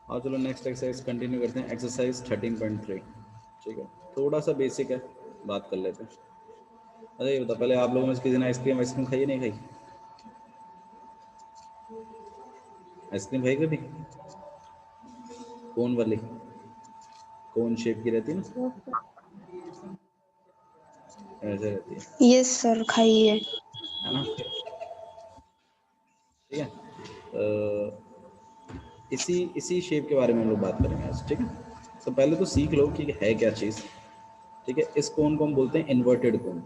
और चलो next exercise continue करते हैं, एक्सरसाइज 13.3। ठीक है, थोड़ा सा बेसिक है, बात कर लेते हैं। अरे ये बता, पहले आप लोगों में से किसी ने आइसक्रीम आइसक्रीम खाई है, नहीं खाई? आइसक्रीम खाई कभी? कौन वाली? कौन शेप की रहती है ना, ऐसे रहती यस सर, खाइए। है ना? ठीक है, इसी इसी शेप के बारे में हम लोग बात करेंगे आज। ठीक है, तो पहले तो सीख लो कि है क्या चीज़। ठीक है, इस कोन को हम बोलते हैं इन्वर्टेड कोन।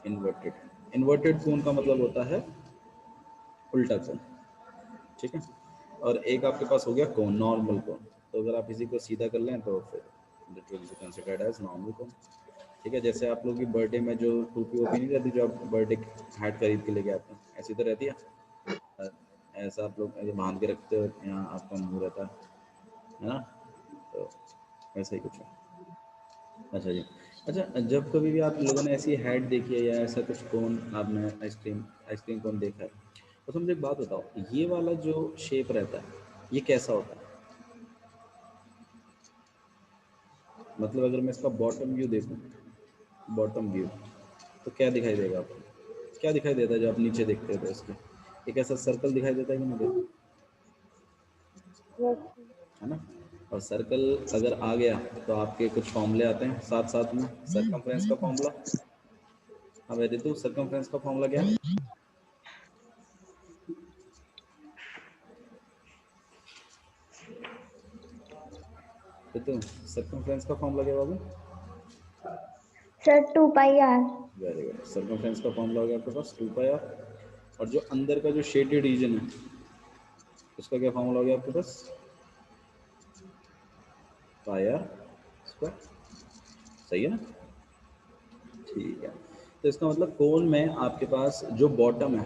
इन्वर्टेड इन्वर्टेड कोन का मतलब होता है उल्टा कोन। ठीक है, और एक आपके पास हो गया कोन, नॉर्मल कोन। तो अगर आप इसी को सीधा कर लें तो फिर it will be considered as normal cone. ठीक है, जैसे आप लोग की बर्थडे में जो टोपी वोपी नहीं रहती, जो आप बर्थडे हैट खरीद के लेके आते हैं, ऐसी तो रहती है। ऐसा आप लोग ऐसे बांध के रखते हो, यहाँ आपका मुंह रहता है ना? तो ऐसा ही कुछ है। अच्छा जी। अच्छा, जब कभी भी आप लोगों ने ऐसी हैट देखी है या ऐसा कुछ कोन आपने आइसक्रीम आइसक्रीम कोन देखा है, तो मुझे एक बात बताओ, ये वाला जो शेप रहता है ये कैसा होता है? मतलब अगर मैं इसका बॉटम व्यू देखूं, बॉटम व्यू, तो क्या दिखाई देगा आपको? क्या दिखाई देता है जो आप नीचे देखते हो तो इसके? एक ऐसा सर्कल दिखाई देता है कि नहीं देता? है ना? और सर्कल अगर आ गया तो आपके कुछ फॉर्मूले आते हैं साथ साथ में। सर्कमफ्रेंस का फॉर्मूला, हाँ वैसे तो सर्कमफ्रेंस का फॉर्मूला क्या है? तो सर्कमफ्रेंस का फॉर्मूला क्या है बाबू? Sir 2 pi R. Very good. Circumference का फॉर्मूला हो गया आपके पास 2 पाई आर। और जो अंदर का जो शेडेड रीजन है उसका क्या फॉर्मूला हो गया आपके पास? पाई आर स्क्वायर। सही है ना? ठीक है, तो इसका मतलब कोन में आपके पास जो बॉटम है,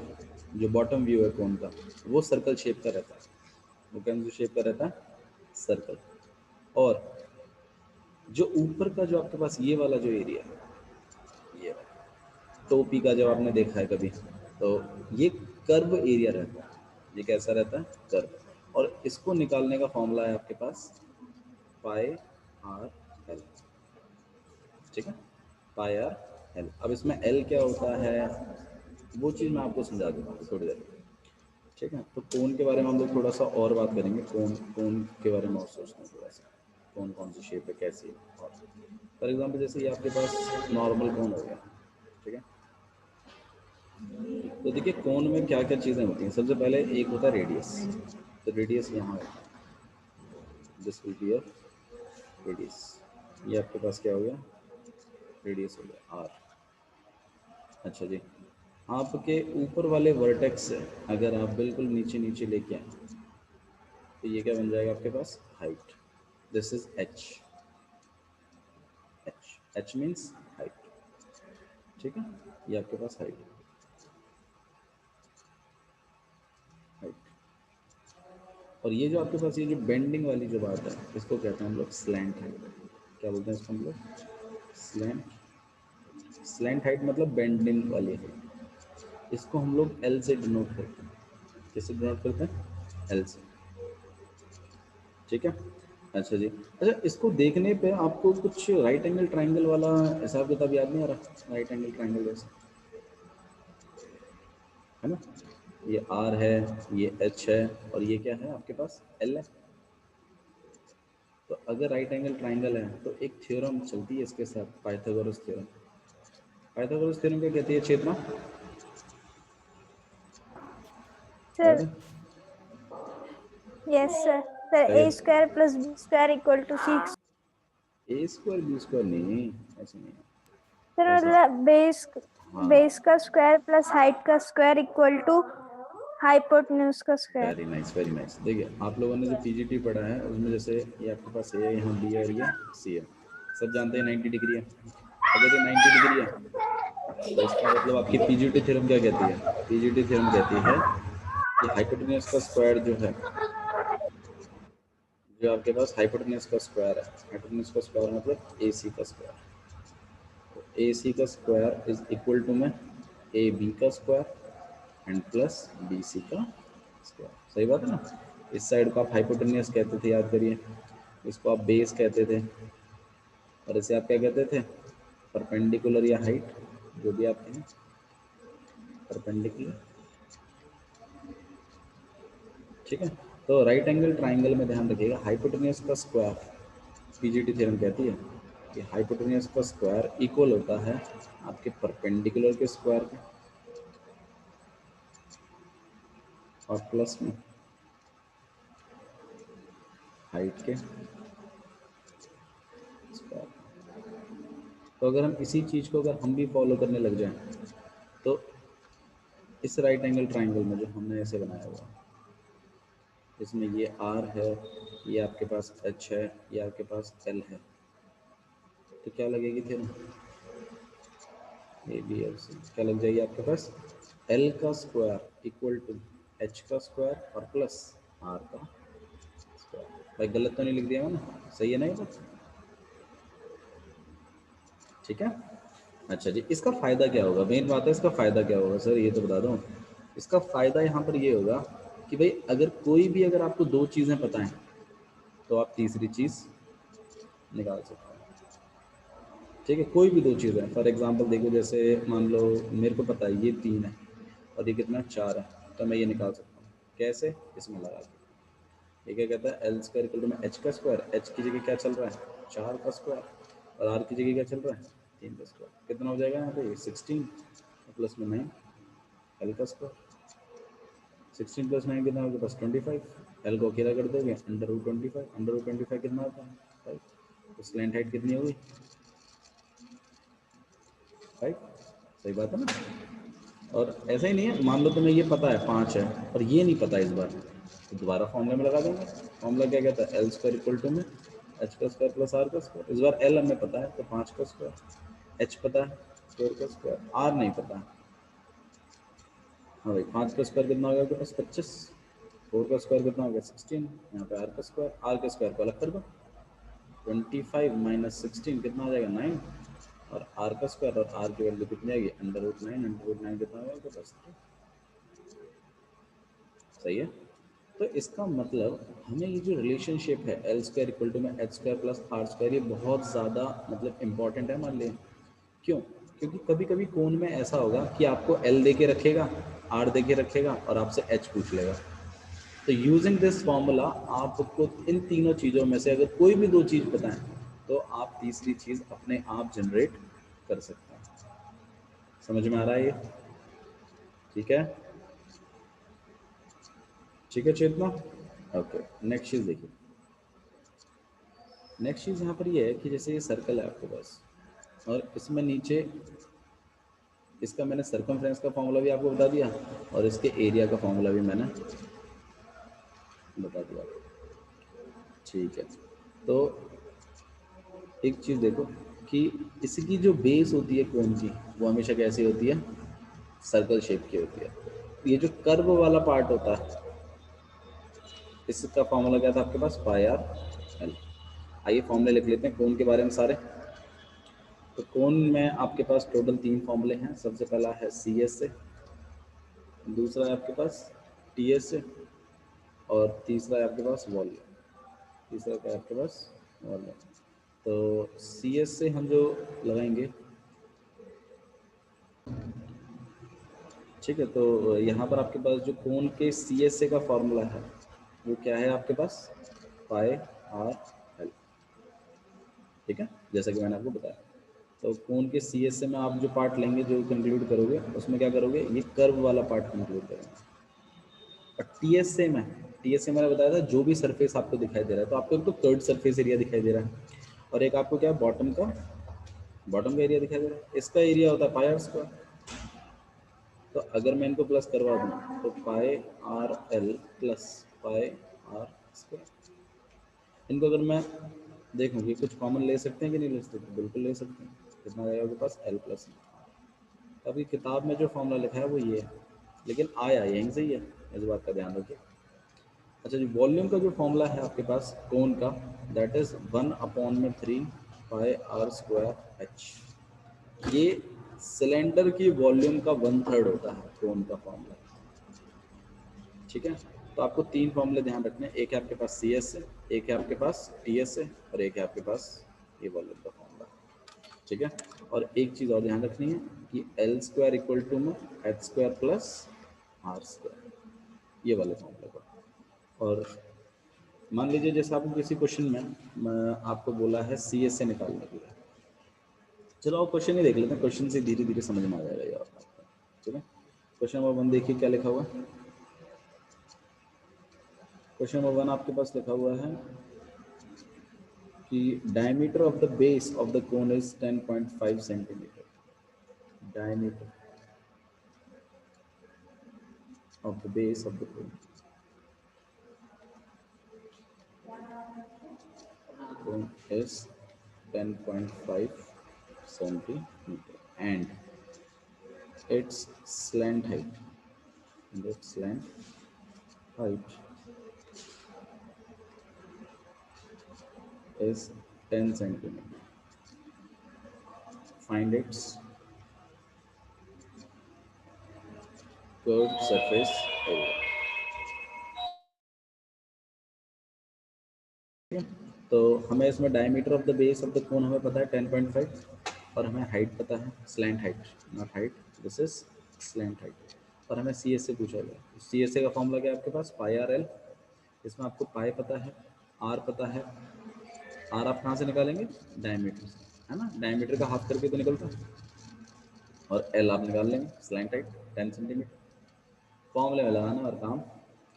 जो बॉटम व्यू है कोन का, वो सर्कल शेप का रहता है। वो कैसे शेप का रहता है? सर्कल। और जो ऊपर का जो आपके पास ये वाला जो एरिया है, ये वाला टोपी का जब आपने देखा है कभी, तो ये कर्व एरिया रहता है। ये कैसा रहता है? कर्व। और इसको निकालने का फॉर्मूला है आपके पास पाई आर एल। ठीक है, पाई आर एल। अब इसमें एल क्या होता है वो चीज़ मैं आपको समझा दूंगा थोड़ी देर में। ठीक है, तो कोन के बारे में हम लोग थोड़ा सा और बात करेंगे। कोन कोन के बारे में और सोचते हैं थोड़ा सा, कौन कौन सी शेप है, कैसी है। और फॉर एग्जाम्पल जैसे ये आपके पास नॉर्मल कोन हो गया। ठीक है, तो देखिए कोन में क्या क्या चीज़ें होती हैं। सबसे पहले एक होता है रेडियस। तो रेडियस यहाँ होता है, this will be a radius. ये आपके पास क्या हो गया? रेडियस हो गया आर। अच्छा जी, आपके ऊपर वाले वर्टेक्स से अगर आप बिल्कुल नीचे नीचे लेके आए तो ये क्या बन जाएगा आपके पास? Height. This is H. H H means height. ठीक है, ये आपके पास हाइट हाइट। और ये जो आपके पास ये जो बेंडिंग वाली जो बात है, इसको कहते हैं हम लोग स्लैंट हाइट। क्या बोलते हैं इसको हम लोग? स्लैंट। स्लैंट हाइट मतलब बेंडिंग वाली हाइट। इसको हम लोग एल से डिनोट करते हैं। किससे डिनोट करते हैं? एल से। ठीक है, अच्छा जी। अच्छा, इसको देखने पे आपको कुछ राइट एंगल ट्राइंगल वाला हिसाब किताब याद नहीं आ रहा? राइट एंगल ट्राइंगल जैसा, है ना? ये आर है, ये एच है, और ये क्या है आपके पास? एल है। तो अगर राइट एंगल ट्राइंगल है तो एक थ्योरम चलती है इसके साथ, पाइथागोरस थ्योरम। पाइथागोरस थ्योरम क्या कहती है चेतना? याद सर है? Yes sir. सर क्या ए कहती square plus B square equal to 6। है? ए स्क्वायर बी स्क्वायर नहीं, ऐसे नहीं सर है। ऐसा, मतलब बेस बेस हाँ, का स्क्वायर प्लस हाइट का स्क्वायर इक्वल टू हाइपोटेन्यूज का square. Very nice very nice. देखिए आप लोगों ने जो पीजीटी पढ़ा है उसमें जैसे ये आपके पास ए है, यहाँ बी है और ये सी है। सब जानते हैं 90 डिग्री है। अगर ये 90 डिग्री है तो इसका मतलब आपकी पीजीटी थ्योरम क्या कहती है? पीजीटी थ्योरम कहती है कि हाइपोटेन्यूज का स्क्वायर जो है, जो आपके पास हाइपोटेन्यूज का स्क्वायर है, हाइपोटेन्यूज का स्क्वायर मतलब ए सी का स्क्वायर। तो ए सी का स्क्वायर इज इक्वल टू में ए बी का square and plus B C का स्क्वायर। सही बात है ना? इस साइड को आप हाइपोटेनियस कहते थे, याद करिए, इसको आप बेस कहते थे, और इसे आप क्या कहते थे, परपेंडिकुलर या हाइट, जो भी आप कहें, परपेंडिकुलर। ठीक है, तो राइट एंगल ट्राइंगल में ध्यान रखिएगा, हाइपोटेनियस का स्क्वायर, पीजीटी थ्योरम कहती है कि हाइपोटेनियस का स्क्वायर इक्वल होता है आपके परपेंडिकुलर के स्क्वायर के, और प्लस में हाइट के स्क्वायर। तो अगर हम इसी चीज़ को अगर हम भी फॉलो करने लग जाएं, तो इस राइट एंगल ट्राइंगल में जो हमने ऐसे बनाया हुआ है, इसमें ये आर है, ये आपके पास एच है, ये आपके पास एल है, तो क्या लगेगी theorem, A B L C क्या लग जाएगी आपके पास, एल का स्क्वायर इक्वल टू एच का स्क्वायर और प्लस आर का स्क्वायर। भाई गलत तो नहीं लिख दिया मैंने, सही है ना ये बात? ठीक है। अच्छा जी, इसका फ़ायदा क्या होगा, मेन बात है इसका फ़ायदा क्या होगा सर, ये तो बता दूँ। इसका फ़ायदा यहाँ पर ये होगा कि भाई अगर कोई भी, अगर आपको दो चीज़ें पता हैं तो आप तीसरी चीज़ निकाल सकते हैं। ठीक है, कोई भी दो चीज़ है, फॉर एग्जांपल देखो, जैसे मान लो मेरे को पता है ये 3 है और ये कितना 4 है, तो मैं ये निकाल सकता हूँ कैसे, इसमें लगा के। ये क्या कहता है, एल स्क्वायर इक्वल टू में एच का स्क्वायर, एच की जगह क्या चल रहा है 4 का स्क्वायर, और आर की जगह क्या चल रहा है 3 का स्क्वायर, कितना हो जाएगा यहाँ पे 16 प्लस में 9 एल का स्क्वायर, 16 प्लस 9 कितना होगा बस 25, एल को अकेला कर दोगे अंडर रूट 25, अंडर रूट 25 कितना होता है 5, तो स्लैंट हाइट कितनी होगी 5, सही बात है ना। और ऐसा ही नहीं है, मान लो तुम्हें ये पता है 5 है और ये नहीं पता इस बार, तो दोबारा फॉर्मूले में लगा देंगे। फॉर्मूला क्या कहता है, एल स्क्वायर इक्वल टू में एच का स्क्वायर प्लस आर का स्क्वायर, इस बार एल हमें पता है तो 5 का स्क्वायर, एच पता है स्क्वायर का स्क्वायर, आर नहीं पता है। हाँ भाई 5 का स्क्वायर कितना हो गया आपके पास 25, 4 का स्क्वायर कितना हो गया 16, यहाँ पे आर का स्क्वायर, आर के स्क्वायर को अलग कर दो, 25 माइनस 16 कितना हो जाएगा 9, और आर का स्क्वायर, और आर की वैल्यू कितनी आएगी अंडर रूट 9, अंडर रूट 9 कितना होगा आपके पास 3। सही है। तो इसका मतलब हमें ये जो रिलेशनशिप है एल स्क्वायर इक्वल टू में H square plus R square, ये बहुत ज़्यादा मतलब इंपॉर्टेंट है हमारे लिए। क्यों? क्योंकि कभी कभी कोन में ऐसा होगा कि आपको एल दे के रखेगा, आर दे के रखेगा और आपसे एच पूछ लेगा। तो यूजिंग दिस फॉर्मूला आपको इन तीनों चीज़ों में से अगर कोई भी दो चीज़ पता है तो आप तीसरी चीज़ अपने आप जनरेट कर सकते हैं। समझ में आ रहा है ये? ठीक है, ठीक है चेतना। ओके, नेक्स्ट चीज़ देखिए, नेक्स्ट चीज़ यहाँ पर ये है कि जैसे ये सर्कल है आपके पास और इसमें नीचे, इसका मैंने सर्कमफ्रेंस का फॉर्मूला भी आपको बता दिया और इसके एरिया का फॉर्मूला भी मैंने बता दिया। ठीक है, तो एक चीज़ देखो कि इसकी जो बेस होती है कोन की, वो हमेशा कैसी होती है, सर्कल शेप की होती है। ये जो कर्व वाला पार्ट होता है, इसका फॉर्मूला क्या था आपके पास, पाई आर एल। आइए फॉर्मूले लिख लेते हैं कोन के बारे में सारे। तो कोन में आपके पास टोटल 3 फॉर्मूले हैं। सबसे पहला है सी एस से, दूसरा है आपके पास टी एस से, और तीसरा है आपके पास वॉल्यूम। तीसरा क्या है आपके पास, वॉल्यूम। तो सी एस से हम जो लगाएंगे, ठीक है, तो यहाँ पर आपके पास जो कोन के सी एस ए का फॉर्मूला है वो क्या है आपके पास, पाई आर एल। ठीक है, जैसा कि मैंने आपको बताया। तो कोन के सी एस ए में आप जो पार्ट लेंगे, जो कंक्लूड करोगे, उसमें क्या करोगे, ये कर्व वाला पार्ट कंक्लूड करेंगे। और टी एस ए में, टी एस ए मैंने बताया था जो भी सरफेस आपको दिखाई दे रहा है, तो आपको एक तो कर्ड सरफेस एरिया दिखाई दे रहा है और एक आपको क्या है, बॉटम का एरिया दिखाई दे रहा है। इसका एरिया होता है पाई आर स्क्वायर। तो अगर मैं इनको प्लस करवा दूँ तो pi R L plus pi R square, इनको अगर मैं देखूँ कि कुछ कॉमन ले सकते हैं कि नहीं ले सकते, बिल्कुल ले सकते हैं। कितना आएगा आपके पास एल प्लस। अभी किताब में जो फॉर्मूला लिखा है वो ये है, लेकिन आया यहीं से ही है, इस बात का ध्यान रखिए। अच्छा जी, वॉल्यूम का जो फॉर्मूला है आपके पास कोन का, that is 1/3 pi R square H. ये सिलेंडर की वॉल्यूम का 1/3 होता है कोन का फॉर्मूला। ठीक है, तो आपको 3 फॉर्मूले ध्यान रखने हैं, एक है आपके पास सी एस है, एक है आपके पास टी एस है, और एक है आपके पास ये वॉल्यूम का फॉर्मूला, ठीक है। और एक चीज़ और ध्यान रखनी है कि एल स्क्वायर इक्वल टू में H square plus R square, ये वाले फॉर्मूले को। और मान लीजिए जैसे आपको किसी क्वेश्चन में आपको बोला है सी एस से निकालने के लिए, चलो आप क्वेश्चन ही देख लेते हैं, क्वेश्चन से धीरे धीरे समझ में आ जाएगा ये आपको, ठीक है। क्वेश्चन नंबर 1 देखिए क्या लिखा हुआ है। क्वेश्चन नंबर 1 आपके पास लिखा हुआ है कि diameter of the base of the cone is 10.5 centimetre. Diameter of the base of the cone is 10.5 centimeter and its slant height is 10 centimeter. Find its curved surface area. तो हमें इसमें diameter of the base of the cone हमें पता है 10.5, और हमें height पता है, slant height, not height, this is slant height. और हमें सी एस से पूछा गया, सी एस ए का फॉर्मूला क्या है आपके पास, पाई आर एल। इसमें आपको पाई पता है, आर पता है, आर आप कहाँ से निकालेंगे, डायमीटर से, है ना, डायमीटर का हाफ करके तो निकलता है, और एल आप निकाल लेंगे, स्लैंट हाइट 10 सेंटीमीटर। फॉर्मूले में लगाना और काम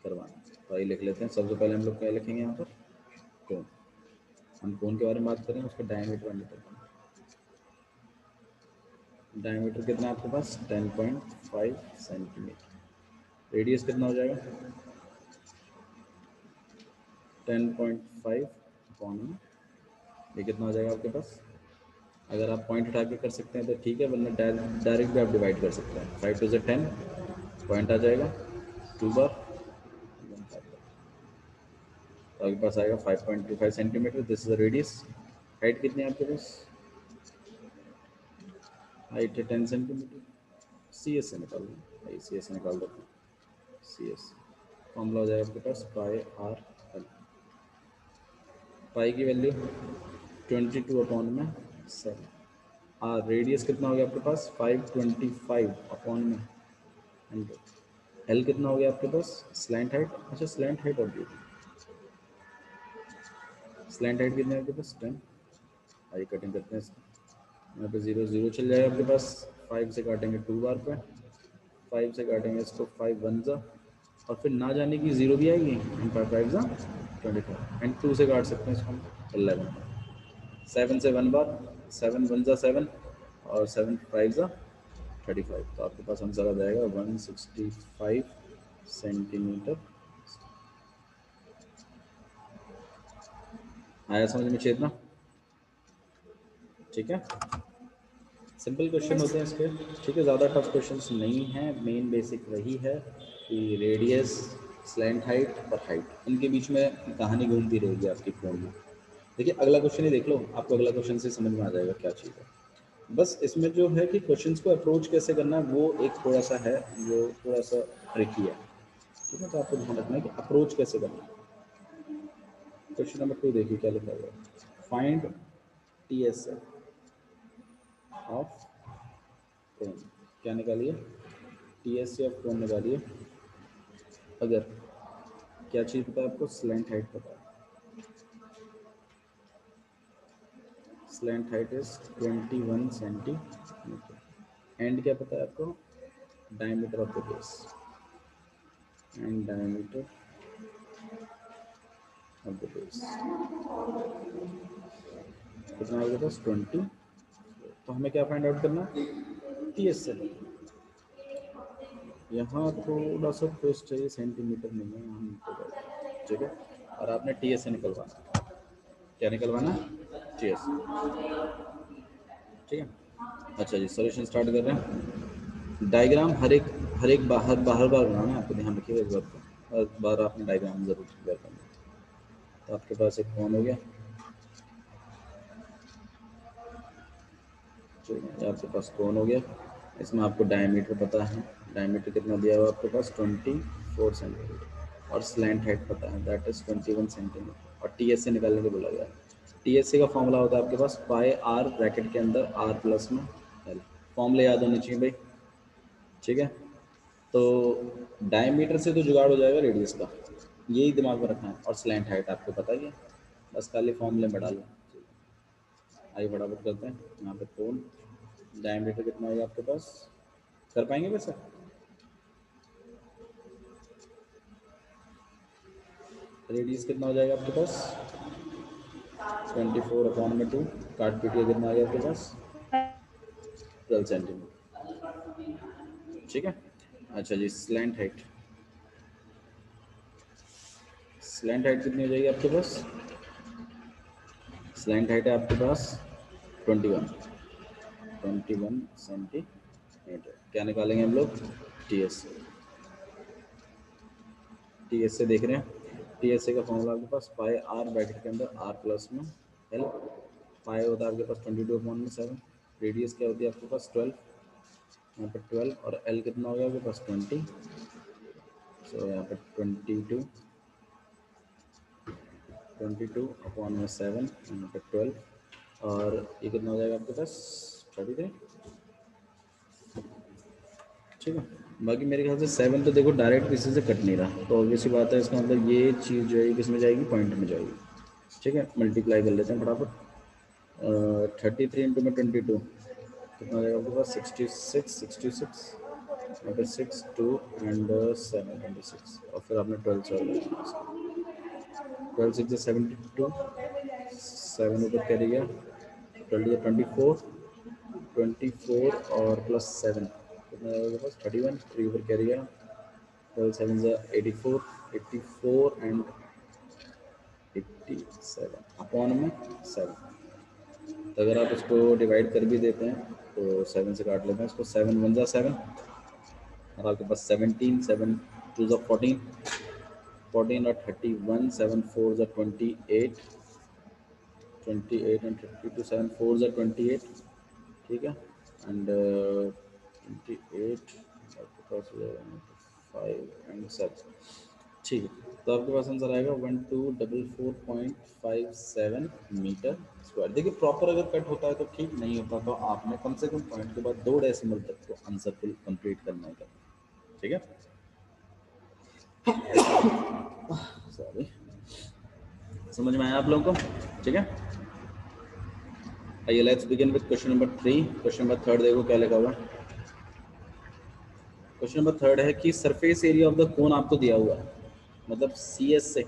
करवाना। तो आइए लिख लेते हैं, सबसे पहले हम लोग क्या लिखेंगे यहाँ पर, कोन। हम कोन के बारे में बात करें, उसका डायमीटर मीटर का, डायमीटर कितना है आपके पास 10.5 सेंटीमीटर। रेडियस कितना हो जाएगा 10.5 अपॉन में, ये कितना हो जाएगा आपके पास, अगर आप पॉइंट उठा के कर सकते हैं तो ठीक है, वरना डायरेक्ट भी आप डिवाइड कर सकते हैं। 5 टू से 10, पॉइंट आ जाएगा 2 बार, तो आपके पास आएगा 5.25 centimetre, this is the radius. Height कितनी है आपके पास, हाइट है 10 सेंटीमीटर। सी एस से निकाल लो, सी एस से निकाल दो, सी एस फॉर्मूला हो जाएगा आपके पास पाई आर एल। पाई की वैल्यू 22 अपॉन में 7, और रेडियस कितना हो गया आपके पास 525 अपॉन में 100। एल कितना हो गया आपके पास, स्लैंट हाइट, अच्छा स्लैंट हाइट और स्लैंट हाइट कितनी है आपके पास 10। आइए कटिंग करते हैं इसको, यहाँ पे 0 0 चल जाएगा आपके पास, 5 से काटेंगे 2 बार पे, 5 से काटेंगे इसको 5 1 जा, और फिर ना जाने की 0 भी आएगी, 5 5 जा 25, एंड 2 से काट सकते हैं इसको हम 11, 7 से 1 बार, 7 1 जा 7, और 7 5 जा 35, तो आपके पास आंसर आ जाएगा 165 सेंटीमीटर। आया समझ में छेदना, ठीक है। सिंपल क्वेश्चन होते हैं इसके, ठीक है, ज़्यादा टफ क्वेश्चंस नहीं हैं, मेन बेसिक वही है कि रेडियस, स्लैंट हाइट और हाइट, इनके बीच में कहानी घूमती रहेगी आपकी फोन में। देखिए अगला क्वेश्चन ही देख लो, आपको अगला क्वेश्चन से समझ में आ जाएगा क्या चीज़ है। बस इसमें जो है कि क्वेश्चंस को अप्रोच कैसे करना है वो एक थोड़ा सा है जो थोड़ा सा ट्रिकी है, ठीक है, तो आपको ध्यान रखना है कि अप्रोच कैसे करना है। क्वेश्चन नंबर 2 देखिए क्या लिखा हुआ है, find T S of cone. क्या निकालिए, T S C of cone निकालिए। अगर क्या चीज़ पता है आपको, स्लैंट हाइट पता है, slant height is 21 centimetre, and क्या पता है आपको, diameter of the base, and diameter of the base कितना आपके पास 20। तो हमें क्या फाइंड आउट करना है, टी एस से। यहाँ थोड़ा सा ट्विस्ट है, सेंटीमीटर नहीं है, यहाँ मीटर, ठीक है, और आपने टी एस से निकलवाना, क्या निकलवाना, टी एस, ठीक है। अच्छा जी, सॉल्यूशन स्टार्ट कर रहे हैं। डायग्राम हर एक बार बनाना है आपको, ध्यान रखिएगा इस बात को, हर बार आपने डायग्राम जरूर क्लियर करना है। तो आपके पास एक कौन हो गया, ये आपके पास कौन हो गया, इसमें आपको डायमीटर पता है, डायमीटर कितना दिया हुआ आपके पास 24 सेंटीमीटर, और स्लैंट हाइट पता है, दैट इज 21 सेंटीमीटर। और टी एस से निकालने को बोला गया। टी एस सी का फॉर्मूला होता है आपके पास पाई आर ब्रैकेट के अंदर आर प्लस में एल। फॉर्मूले याद होने चाहिए भाई, ठीक है। तो डायमीटर से तो जुगाड़ हो जाएगा रेडियस का, यही दिमाग में रखना है। और स्लैंट हाइट आपको पता ही है, बस खाली फॉर्मूले में डालो। आइए फटाफट करते हैं। यहाँ पे कोण डायमीटर कितना होगा आपके पास, कर पाएंगे वैसे? रेडियस कितना हो जाएगा आपके पास 24/2, काट पीट के कितना आ गया आपके पास 12 सेंटीमीटर, ठीक है। अच्छा जी, स्लैंट हाइट कितनी हो जाएगी आपके पास? स्लैंट हाइट है आपके पास 21 सेंटीमीटर। क्या निकालेंगे हम लोग? टी एस से देख रहे हैं। टी एस का फॉर्मूला आपके पास पाई आर ब्रैकेट के अंदर आर प्लस में एल। पाई होता है आपके पास 22/7। रेडियस क्या होती है आपके पास 12, यहाँ पे 12। और एल कितना हो गया आपके पास 20। सो यहाँ पे 22/7, यहाँ पे 12। और ये कितना हो जाएगा आपके पास 33, ठीक है। बाकी मेरे ख्याल से 7 तो देखो डायरेक्ट किसी से कट नहीं रहा, तो ऑब्वियसली बात है, इसका मतलब ये चीज़ जो है किस में जाएगी, पॉइंट में जाएगी, ठीक है। मल्टीप्लाई कर लेते हैं फटाफट। 33 इंटू में 22 कितना हो जाएगा आपके पास 66 यहाँ पे 6 2 एंड 7 26। और फिर आपने 12 सॉल्व, 12 6 72, 7 ऊपर कैरी गया, 24 और प्लस 7 कितना आएगा आपके पास 31, 3 ऊपर कैरी गया, 12 7 84, 84 एंड 87 अपॉन में 7। तो अगर आप इसको डिवाइड कर भी देते हैं तो 7 से काट लेते हैं इसको, 7 1 7 और आपके पास 17, 7 2 14, 14 और 31, 7 4 28, 28 एंड 32, 7 4 28, ठीक है। एंड 28 आपके पास 5 एंड 7, ठीक है। तो आपके पास आंसर आएगा 1244.57 मीटर स्क्वायर। देखिए प्रॉपर अगर कट होता है तो ठीक, नहीं होता तो आपने कम से कम पॉइंट के बाद 2 डेसिमल तक तो आंसर फुल कंप्लीट करना होगा, ठीक है। सॉरी, समझ में आया आप लोगों को, ठीक है। आइए let's begin with question number 3। Question number 3 देखो क्या लिखा हुआ है। क्वेश्चन नंबर 3 है कि surface area of the cone आपको दिया हुआ है, मतलब सी एस से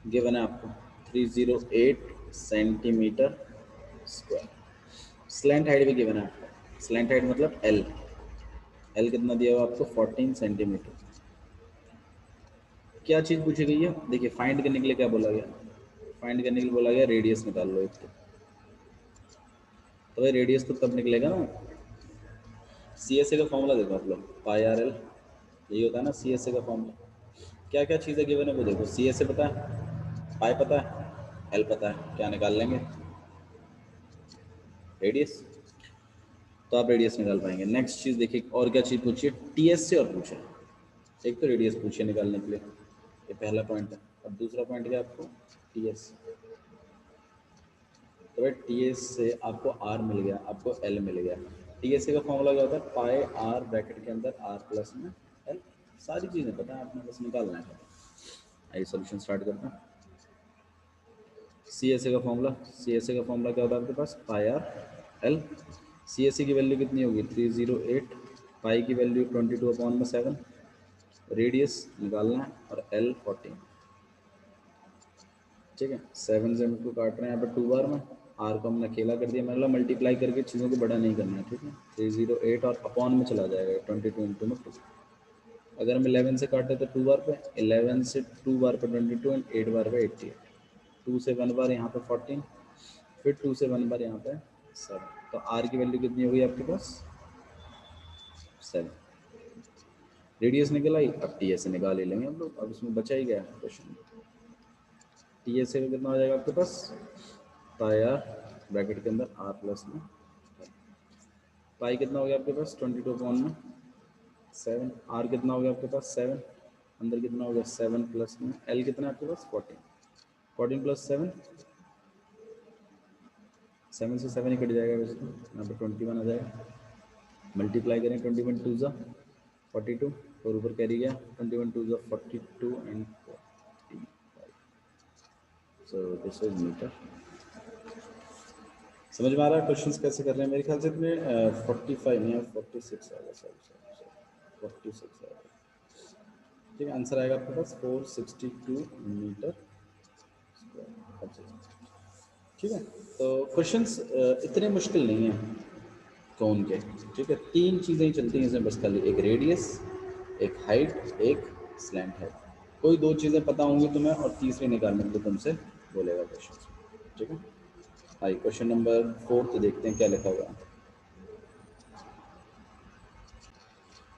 गिवन है आपको 308 सेंटीमीटर स्क्वायर। स्लैंट हाइट भी गिवन है आपको, स्लैंट हाइट मतलब एल कितना दिया हुआ आपको 14 सेंटीमीटर। क्या चीज़ पूछी गई है, देखिए फाइंड करने के लिए क्या बोला गया, फाइंड करने के लिए बोला गया रेडियस निकाल लो एक। तो भाई रेडियस तो तब निकलेगा ना, सी एस ए का फॉर्मूला देखो आप लोग, पाई आर एल, यही होता है ना सी एस ए का फॉर्मूला। क्या क्या चीज़ें गिवन है वो देखो, सी एस ए पता है, पाई पता है, एल पता है, क्या निकाल लेंगे रेडियस, तो आप रेडियस निकाल पाएंगे। नेक्स्ट चीज़ देखिए और क्या चीज़ पूछिए, टी एस से और पूछे। एक तो रेडियस पूछिए निकालने के लिए, ये पहला पॉइंट है। और दूसरा पॉइंट क्या आपको टी एस, तो भाई टी एस से आपको आर मिल गया, आपको एल मिल गया। टी एस का फॉर्मूला क्या होता है, पाई आर ब्रैकेट के अंदर आर प्लस में एल। सारी चीज़ें पता है आपने, बस निकालना है। आइए सोल्यूशन स्टार्ट करते हैं। सी एस का फॉर्मूला, क्या होता है आपके पास पाई आर एल। सी एस की वैल्यू कितनी होगी 308, पाई की वैल्यू 22/7, रेडियस निकालना है और एल 14, ठीक है। 7 से हमको काट रहे हैं यहाँ पे 2 बार में, आर को हमने अकेला कर दिया, मतलब मल्टीप्लाई करके चीज़ों को बड़ा नहीं करना है, ठीक है। 308 और अपॉन में चला जाएगा 22 इंटू में 2। अगर हम 11 से काटे तो 2 बार पे, 11 से 2 बार पे 22 एंड 8 बार पे 88, 2 से 1 बार यहाँ पे 14, फिर 2 से 1 बार यहाँ पे 7। तो आर की वैल्यू कितनी होगी आपके पास 7। रेडियस निकल आई, अब टी एस निकाल ही लेंगे हम लोग, अब इसमें बचा ही गया क्वेश्चन। टी एस का कितना हो जाएगा आपके पास, पाई आर ब्रैकेट के अंदर आर प्लस में, पाई कितना हो गया आपके पास 22/7, आर कितना हो गया आपके पास 7, अंदर कितना हो गया 7 प्लस में एल कितना आपके पास 14, 14 प्लस 7, 7 से 7 ही कट जाएगा वैसे तो यहाँ पे 21 आ जाएगा। मल्टीप्लाई करें 21 टू ज़ा 42 और ऊपर कैरी गया 21 टू ज़ा 42 and 45। So this is metre. समझ में आ रहा है क्वेश्चंस कैसे कर रहे हैं? मेरे ख्याल से इसमें 45 नहीं है 46 आएगा, सॉरी 46 आएगा। ठीक है, आंसर आएगा आपके पास 462 मीटर स्क्वायर। ठीक है, तो क्वेश्चंस इतने मुश्किल नहीं हैं कौन के। ठीक है, तीन चीज़ें ही चलती हैं इसमें बस खाली, एक रेडियस, एक हाइट, एक स्लैंट है। कोई दो चीज़ें पता होंगी तुम्हें और तीसरी निकालने के लिए तुमसे बोलेगा क्वेश्चन। ठीक है, आइए क्वेश्चन नंबर 4 तो देखते हैं क्या लिखा हुआ है।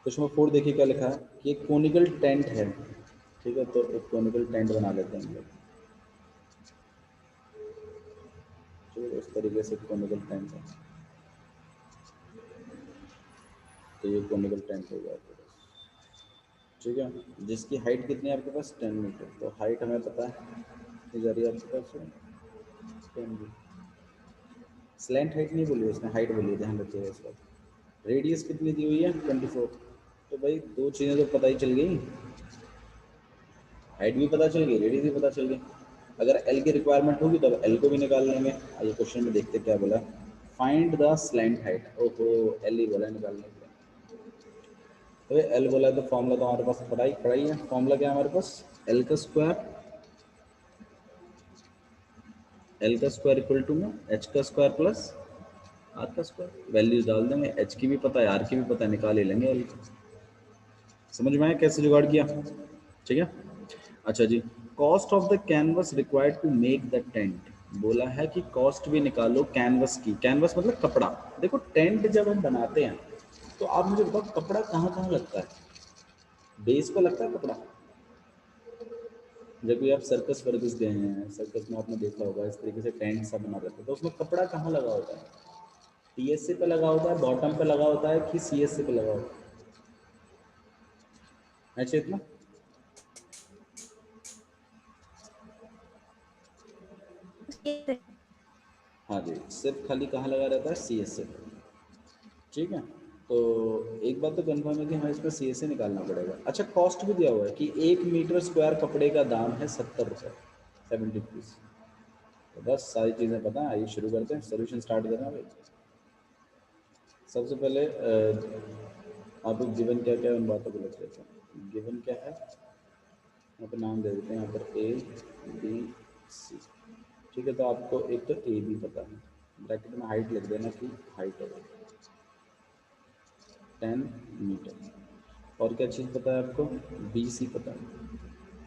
क्वेश्चन नंबर 4 देखिए क्या लिखा है कि एक कोनिकल टेंट है। ठीक है, तो एक कोनिकल टेंट बना लेते हैं हम लोग। ठीक है, इस तरीके से कोनिकल टेंट है, तो ये कोनिकल टेंट हो गया आपके पास। ठीक है, जिसकी हाइट कितनी है आपके पास 10 मीटर। तो हाइट हमें पता है कितनी जा रही है आपके पास 10 मीटर। स्लैंट हाइट नहीं बोली उसने, हाइट बोली है, ध्यान रखिएगा इस बात। रेडियस कितनी दी हुई है 24। तो भाई दो चीज़ें तो पता ही चल गई, हाइट भी पता चल गई, रेडियस भी पता चल गई। अगर एल की रिक्वायरमेंट होगी तो अब एल को भी निकाल लेंगे। आइए क्वेश्चन में देखते क्या बोला। Find the slant height. ओहो, एल ही बोला निकालने के लिए। तो एल बोला तो फॉर्मूला तो हमारे पास पड़ा ही है। फॉर्मूला क्या है हमारे पास, एल का स्क्वायर, एल का स्क्वायर इक्वल टू में एच का स्क्वायर प्लस आर का स्क्वायर। वैल्यूज डाल देंगे, एच की भी पता है आर की भी पता है, निकाल ही लेंगे एल की। समझ में आया कैसे जुगाड़ किया? ठीक है, अच्छा जी। Cost of the canvas required to make the tent. बोला है कि कॉस्ट भी निकालो कैनवस की। कैनवस मतलब कपड़ा। देखो टेंट जब हम बनाते हैं तो आप मुझे बताओ कपड़ा कहाँ कहाँ लगता है? बेस पे लगता है कपड़ा। जब भी आप सर्कस वर्कस गए हैं, सर्कस में आपने देखा होगा इस तरीके से टेंट सा बना रहता है, तो उसमें कपड़ा कहाँ लगा होता है? टीएससी पे लगा होता है, बॉटम पे लगा होता है कि सीएससी पे लगा होता है चेतना? हाँ जी, सिर्फ खाली कहाँ लगा रहता है? सीएससी पे। ठीक है, तो एक बात तो कंफर्म है कि हमें इसमें सीएससी निकालना पड़ेगा। अच्छा, कॉस्ट भी दिया हुआ है कि 1 मीटर स्क्वायर कपड़े का दाम है 70 रुपये, 70 रुपीज़। तो बस सारी चीज़ें पता है। आइए शुरू करते हैं, सोल्यूशन स्टार्ट करना भाई। सबसे पहले आप गिवन क्या क्या है उन बातों को लिख लेते हैं। गिवन क्या है, यहाँ पर नाम दे देते हैं, यहाँ पर ए बी सी। ठीक है, तो आपको एक तो ए बी पता है, ब्रैकेट में हाइट लिख देना कि हाइट है 10 मीटर। और क्या चीज़ पता है आपको? बी सी पता है,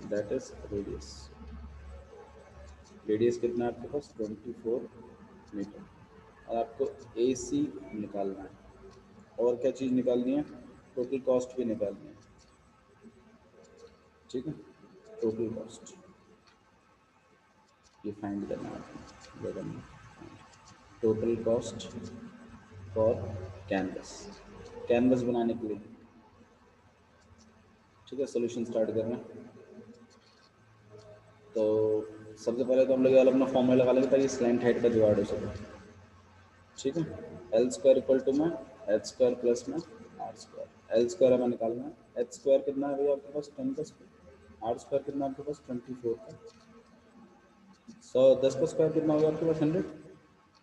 दैट इज रेडियस। रेडियस कितना है आपके पास 24 मीटर। और आपको ए सी निकालना है। और क्या चीज़ निकालनी है? टोटल कॉस्ट भी निकालनी है। ठीक है, टोटल कॉस्ट ये फाइंड करना है आपको। Total cost for canvas, canvas बनाने के लिए। ठीक है, सोल्यूशन स्टार्ट करना। तो सबसे पहले तो हम लोग वाला अपना फॉर्मूला लगा लेंगे ताकि स्लैंट हाइट का जुगाड़ हो सके। ठीक है, एल स्क्वायर इक्वल टू में एच स्क्वायर प्लस में आर स्क्वायर। एल स्क्वायर हमें निकालना है, एच स्क्वायर कितना है भैया आपके पास 10 का स्क्वायर, आर स्क्वायर कितना आपके पास 24 का। 10 का स्क्वायर कितना होगा आपके पास 100।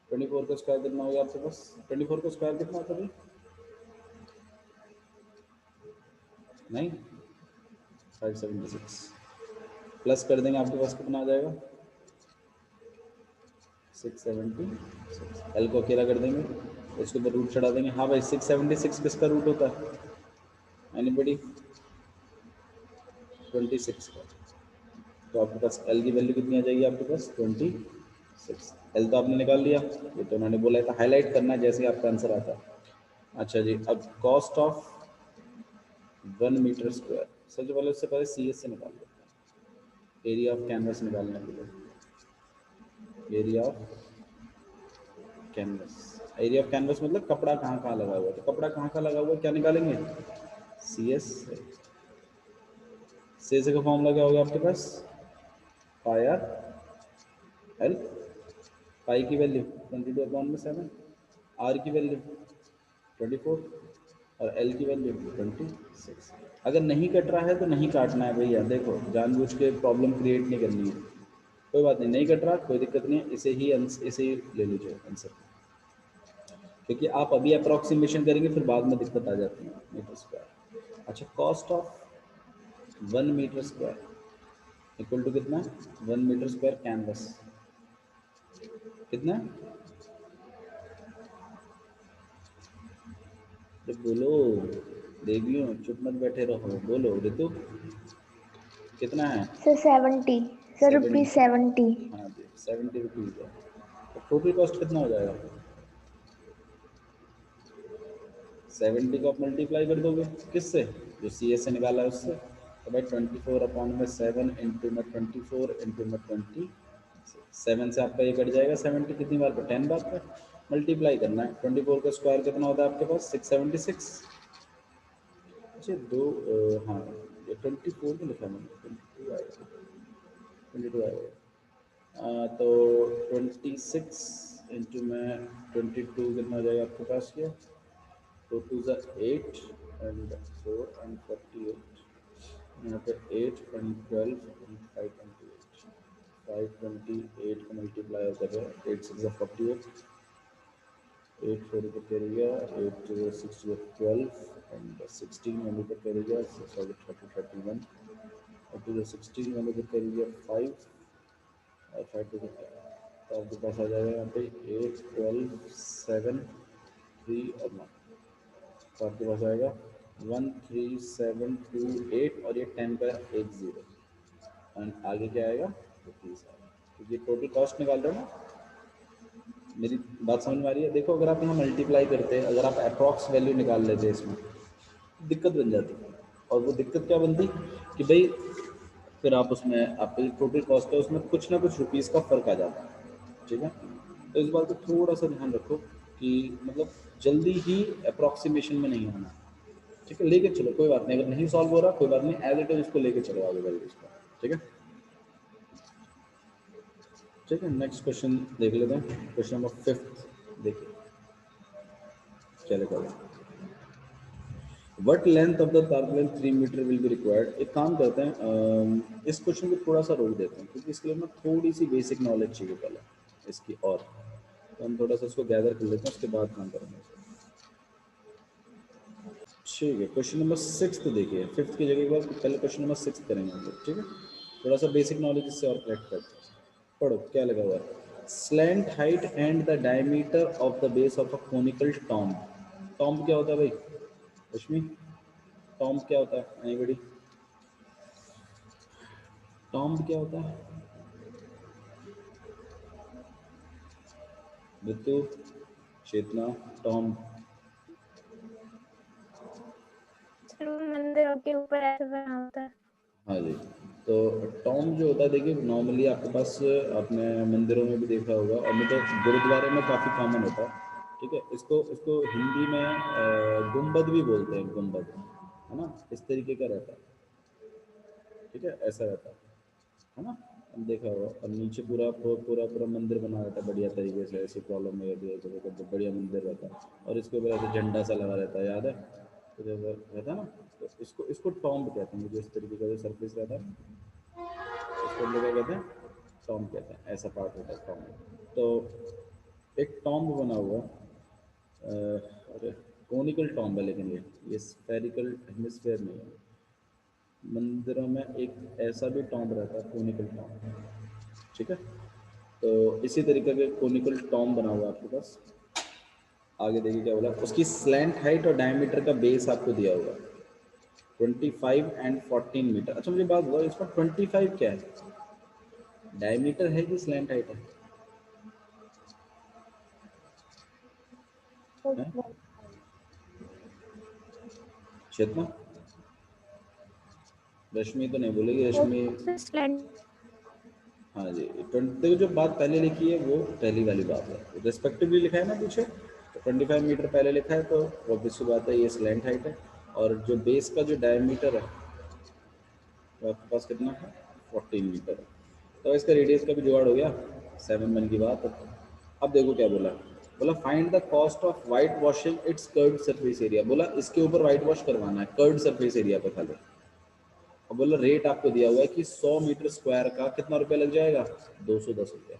24 का स्क्वायर कितना होगा आपके पास? 24 का स्क्वायर कितना होता है? नहीं, 576 प्लस कर देंगे, आपके पास कितना आ जाएगा 676। एल को अकेला कर देंगे, इसके ऊपर रूट चढ़ा देंगे। हाँ भाई, 676 किसका रूट होता है? एनीबडी? 26 का। तो आपके पास एल की वैल्यू कितनी आ जाएगी आपके पास 26। एल तो आपने निकाल लिया, ये तो उन्होंने बोला था हाईलाइट करना है जैसे आपका आंसर आता है। अच्छा जी, अब कॉस्ट ऑफ 1 मीटर स्क्वायर। सबसे पहले उससे पहले सी एस से निकाल लेते हैं, एरिया ऑफ कैनवस निकालने के लिए। Area of canvas, area of canvas मतलब कपड़ा कहाँ कहाँ लगा हुआ है। तो कपड़ा कहाँ कहाँ लगा हुआ है क्या निकालेंगे? सी एस से का फॉर्मूला क्या होगा आपके पास, पाई आर एल, पाई की वैल्यू 22/7, आर की वैल्यू 24 और एल की वैल्यू 26। अगर नहीं कट रहा है तो नहीं काटना है भैया, देखो जानबूझ के प्रॉब्लम क्रिएट नहीं करनी है, कोई बात नहीं, नहीं कट रहा कोई दिक्कत नहीं है, इसे ही ले लीजिए आंसर, क्योंकि आप अभी अप्रॉक्सीमेशन करेंगे फिर बाद में दिक्कत आ जाती है मीटर स्क्वायर। अच्छा, cost of 1 metre square equal to कितना, 1 मीटर स्क्वायर कैनवस कितना, तो बोलो, देख लियो, चुप मत बैठे रहो, बोलो ऋतु कितना है, सर 70, सर 70। रुपीज 70। हाँ जी 70 रुपीज़ है, तो टोटल कॉस्ट कितना हो जाएगा, 70 को आप मल्टीप्लाई कर दोगे किससे, जो सी एस से निकाला है उससे, तो भाई 24/7 इंटू में 24 इंटू में 20, 7 से आपका ये कट जाएगा 70 कितनी बार पे, 10 बार पे मल्टीप्लाई करना है। 24 का स्क्वायर कितना होता है आपके पास, 676। अच्छा दो हाँ ये 24 में लिखा है मैंने, 22 आएगा, 22 आएगा। तो 26 इंटू में 22 कितना हो जाएगा आपके पास, ये 2 2 8 and 4 and 48, यहाँ पे 8 and 12 and 5 and 8, 528 को मल्टीप्लाई कर रहे हैं, 8 6 48, 8 4 को करेगा, 8 6 12 and 16 वाले को करेगा 6 और 30 31, और 2 16 वाले को करेगा 5 और 5 to तो आपके पास आ जाएगा यहाँ पे 8 12 7 3 और 9, तो आपके पास आएगा 13728 और ये 10 का एक जीरो, एंड आगे क्या आएगा रुपीज़ आएगा, तो ये टोटल कॉस्ट निकाल रहे हो ना, मेरी बात समझ में आ रही है। देखो अगर आप यहाँ मल्टीप्लाई करते हैं, अगर आप अप्रॉक्स वैल्यू निकाल लेते इसमें दिक्कत बन जाती, और वो दिक्कत क्या बनती कि भाई फिर आप उसमें आपका जो टोटल कॉस्ट है उसमें कुछ ना कुछ रुपीज़ का फ़र्क आ जाता है, ठीक है। तो इस बात को थोड़ा सा ध्यान रखो कि मतलब जल्दी ही अप्रॉक्सीमेशन में नहीं होना, ठीक है, लेके चलो कोई बात नहीं, अगर नहीं सॉल्व हो रहा कोई बात नहीं, एज इट इज इसको लेके चलो आगे बढ़ो इसको, ठीक है। ठीक है, नेक्स्ट क्वेश्चन देख लेते हैं, क्वेश्चन नंबर 5 देखिए क्या लिखा हुआ है, what length of the tarpaulin 3 metre will be required. एक काम करते हैं इस क्वेश्चन को थोड़ा सा रोक देते हैं, क्योंकि इसके लिए ना थोड़ी सी बेसिक नॉलेज चाहिए पहले इसकी, और तो हम थोड़ा सा इसको गैदर कर लेते हैं, उसके बाद काम करेंगे। ठीक है, क्वेश्चन नंबर 6 देखिए, 5 की जगह पर पहले क्वेश्चन नंबर 6 करेंगे हम लोग, ठीक है। थोड़ा सा बेसिक नॉलेज इससे और करेक्ट करते हैं, पढ़ो क्या लगा हुआ है, slant height and the diameter of the base of a conical tomb. Tomb क्या होता है भाई रश्मि, टॉम्ब क्या होता है एनीबॉडी, टॉम्ब क्या होता है बिट्टू, चेतना, टॉम्ब, मंदिरों के ऊपर ऐसे बना होता है। हाँ जी। तो टॉम्ब जो होता है देखिए नॉर्मली आपके पास आपने मंदिरों में भी देखा होगा, और मतलब गुरुद्वारे में काफ़ी कॉमन होता है, ठीक है। इसको इसको हिंदी में गुंबद भी बोलते हैं, गुंबद है ना, इस तरीके का रहता है, ठीक है, ऐसा रहता है ना, हम देखा होगा। और नीचे पूरा पूरा पूरा मंदिर बना रहता है बढ़िया तरीके से, ऐसी प्रॉब्लम नहीं होती है, तो बढ़िया मंदिर रहता है, और इसके ऊपर ऐसे झंडा सा लगा रहता है, याद है तो जब रहता है ना, तो इसको इसको टॉम्ब कहते हैं, जो इस तरीके का जो सरफेस रहता है उसको हम लोग क्या कहते हैं, टॉम्ब कहते हैं, ऐसा पार्ट होता है टॉम्ब। तो एक टॉम्ब बना हुआ अरे कोनिकल टॉम्ब है, लेकिन ये स्फेरिकल हेमिस्फेयर नहीं है, मंदिरों में एक ऐसा भी टॉम्ब रहता है कोनिकल टॉम्ब, ठीक है। तो इसी तरीके के कोनिकल टॉम्ब बना हुआ है आपके पास। आगे देखिए क्या बोला, उसकी स्लैंट हाइट और डायमीटर का बेस आपको दिया हुआ है 25 एंड 14 मीटर। अच्छा मुझे बात हुआ इसका 25 क्या है, डायमीटर है कि स्लैंट हाइट है? चेतना, रश्मि तो नहीं बोलेगी, रश्मि हाँ जी। 20 देखो जो बात पहले लिखी है वो पहली वाली बात है, रेस्पेक्टिवली लिखा है ना पीछे, तो 25 मीटर पहले लिखा है, तो ऑब्वियस सी बात है ये स्लैंट हाइट है, और जो बेस का जो डायमीटर है तो आपके पास कितना है 14 मीटर। तो इसका रेडियस का भी जुगाड़ हो गया, 7 बन की बात। अब देखो क्या बोला, बोला find the cost of white washing it's curved surface area. बोला इसके ऊपर वाइट वॉश करवाना है कर्व्ड सरफेस एरिया पे खाली। और बोला रेट आपको दिया हुआ है कि 100 मीटर स्क्वायर का कितना रुपया लग जाएगा, 210 रुपया।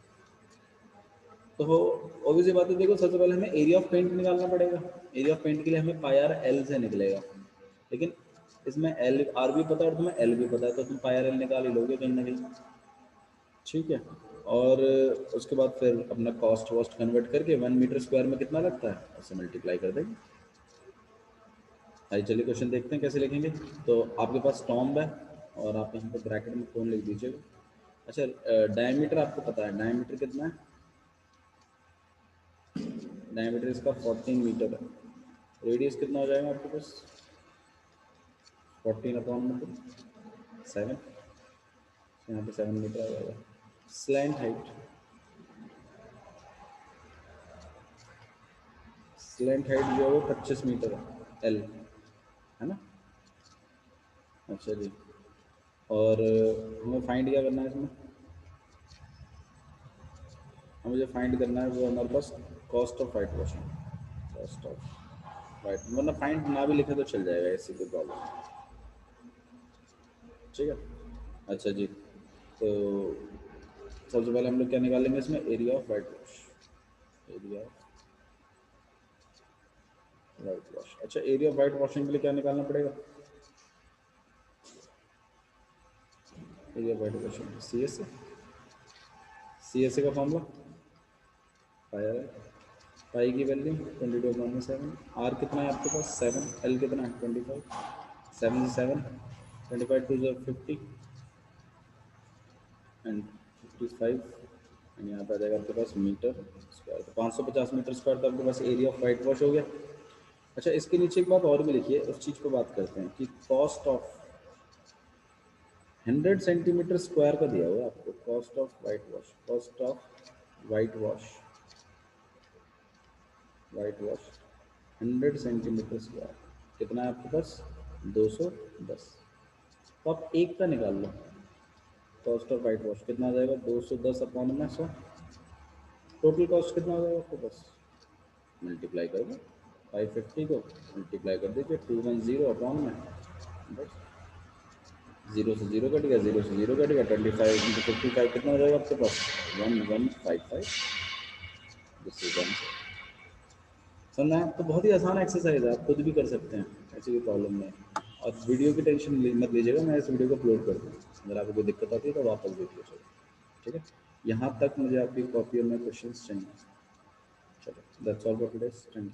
तो ऑब्वियसली बात है, देखो सबसे पहले हमें एरिया ऑफ पेंट निकालना पड़ेगा। एरिया ऑफ पेंट के लिए हमें पाई आर एल से निकलेगा, लेकिन इसमें एल आर भी पता है और तुम्हें एल भी पता है, तो तुम पाई आर एल निकाल ही लोगे कहीं ना कहीं, ठीक है। और उसके बाद फिर अपना कॉस्ट वॉस्ट कन्वर्ट करके 1 मीटर स्क्वायर में कितना लगता है उससे मल्टीप्लाई कर देंगे। आइए चलिए क्वेश्चन देखते हैं कैसे लिखेंगे। तो आपके पास टॉम्ब है और आप यहाँ पे ब्रैकेट में कौन लिख दीजिएगा। अच्छा, डायमीटर आपको पता है, डायमीटर कितना है, डायमीटर इसका 14 मीटर है। रेडियस कितना हो जाएगा आपके पास, 14/7, यहाँ पे 7 मीटर आ जाएगा। स्लैंट हाइट, स्लैंट हाइट जो है वो 25 मीटर है, एल है ना। अच्छा जी, और हमें फाइंड क्या करना है इसमें, मुझे फाइंड करना है वो हमारे पास cost of white washing, cost of white, मतलब फाइंड ना भी लिखे तो चल जाएगा, ऐसी कोई प्रॉब्लम नहीं, ठीक है। अच्छा जी, तो सबसे पहले हम लोग क्या निकालेंगे इसमें, area of white wash, area of white wash. अच्छा, एरिया ऑफ वाइट वॉशिंग के लिए क्या निकालना पड़ेगा, area of white washing C S A का फॉर्मूला पाया है, पाई की वैल्यू 22/7, आर कितना है आपके पास 7, एल कितना है 25, 7 से 7, 25 टू 50 एंड 55 एंड यहाँ पे आ जाएगा आपके पास मीटर स्क्वायर, तो 550 मीटर स्क्वायर तो आपके पास एरिया ऑफ वाइट वॉश हो गया। अच्छा, इसके नीचे एक बात और भी लिखिए, उस चीज़ पे बात करते हैं कि कॉस्ट ऑफ 100 सेंटीमीटर स्क्वायर का दिया हुआ है आपको, cost of white wash, cost of white wash, white wash 100 centimetre square कितना है आपके पास 210। तो आप एक का निकाल लो, कॉस्ट ऑफ वाइट वॉश कितना आ जाएगा 210/100, टोटल कॉस्ट कितना हो जाएगा आपके पास, मल्टीप्लाई कर दो 550 को मल्टीप्लाई कर दीजिए 210 बस, जीरो से जीरो कट गया, जीरो से जीरो कट गया, 25 × 55 कितना हो जाएगा आपके पास 1155। This is answer. समझना है, तो बहुत ही आसान एक्सरसाइज है, आप खुद भी कर सकते हैं, ऐसी कोई प्रॉब्लम नहीं है। और वीडियो की टेंशन मत लीजिएगा, मैं इस वीडियो को अपलोड कर दूँ, अगर आपको कोई दिक्कत आती है तो वापस देख लीजिएगा, ठीक है। यहाँ तक मुझे आपकी कॉपी और में क्वेश्चन चाहिए। चलो, that's all for today, thank you.